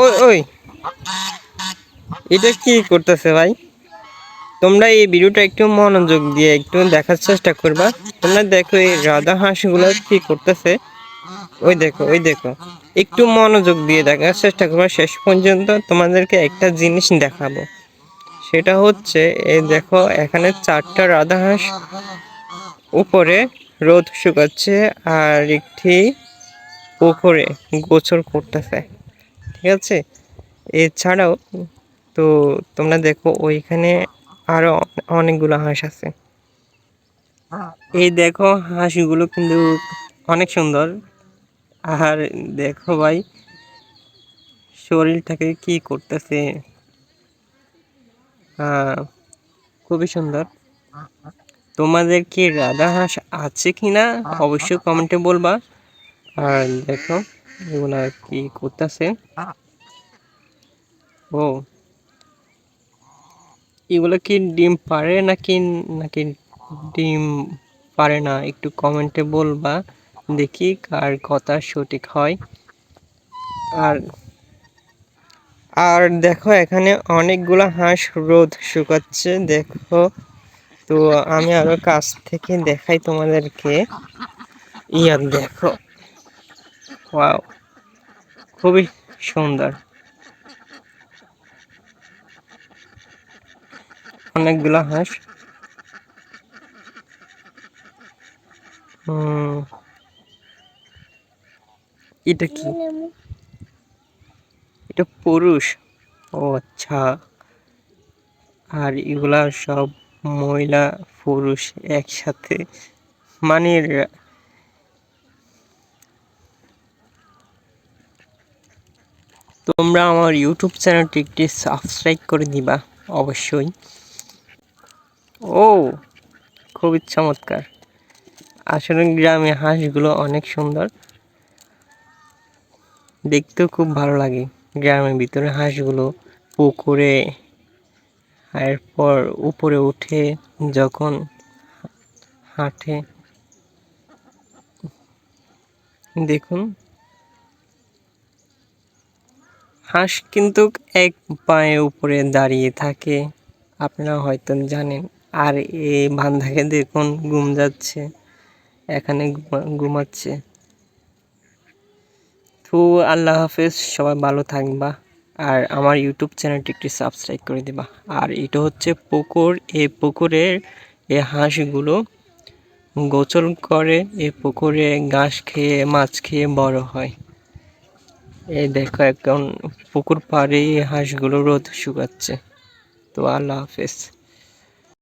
ওই ওই, এটা কি করতেছে ভাই? তোমরা এই ভিডিওটা একটু মনোযোগ দিয়ে একটু দেখার চেষ্টা করবা। তোমরা দেখো এই রাধা হাঁসগুলো কি করতেছে। ওই দেখো, ওই দেখো, একটু মনোযোগ দিয়ে দেখার চেষ্টা করবা। শেষ পর্যন্ত তোমাদেরকে একটা জিনিস দেখাবো, সেটা হচ্ছে এই দেখো, এখানে 4টা রাধা হাঁস উপরে রোদ শুকাচ্ছে আর একটি পুকুরে গোসল করতেছে, ঠিক আছে? এছাড়াও তো তোমরা দেখো ওইখানে আরো অনেকগুলো হাঁস আছে। এই দেখো হাঁসগুলো কিন্তু অনেক সুন্দর। আর দেখো ভাই, শরীরটাকে কি করতেছে, খুবই সুন্দর। তোমাদের কি রাধা হাঁস আছে কিনা অবশ্যই কমেন্টে বলবা। আর দেখো এগুলা কি করতেছে। ও, এগুলো কি ডিম পারে নাকি নাকি ডিম পারে না, একটু কমেন্টে বলবা, দেখি কার কথা সঠিক হয়। আর আর দেখো এখানে অনেকগুলো হাঁস রোদ শুকাচ্ছে, দেখো। তো আমি আরো কাছ থেকে দেখাই তোমাদেরকে। দেখো, ওয়াও, খুবই সুন্দর, অনেকগুলো হাঁস। এটা কি? এটা পুরুষ? ও আচ্ছা। আর এগুলা সব মহিলা পুরুষ একসাথে, মানে তোমরা আমার ইউটিউব চ্যানেলটি একটি সাবস্ক্রাইব করে দিবা অবশ্যই। ও, খুবই চমৎকার। আসলে গ্রামে হাঁসগুলো অনেক সুন্দর, দেখতেও খুব ভালো লাগে। গ্রামের ভিতরে হাঁসগুলো পুকুরে, এরপর উপরে উঠে যখন হাঁটে, দেখুন। হাঁস কিন্তু এক পায়ে উপরে দাঁড়িয়ে থাকে, আপনারা হয়তো জানেন। আর এই বান্ধাকে দেখুন ঘুম যাচ্ছে, এখানে ঘুমাচ্ছে। তো আল্লাহ হাফেজ, সবাই ভালো থাকবা। আর আমার ইউটিউব চ্যানেলটি একটি সাবস্ক্রাইব করে দিবা। আর এটা হচ্ছে পুকুর, এই পুকুরের এই হাঁসগুলো গোসল করে, এই পুকুরে ঘাস খেয়ে মাছ খেয়ে বড় হয়। এই দেখো এখন পুকুর পাড়ে হাঁসগুলো রোদ শুকাচ্ছে। তো আল্লাহ হাফেজ।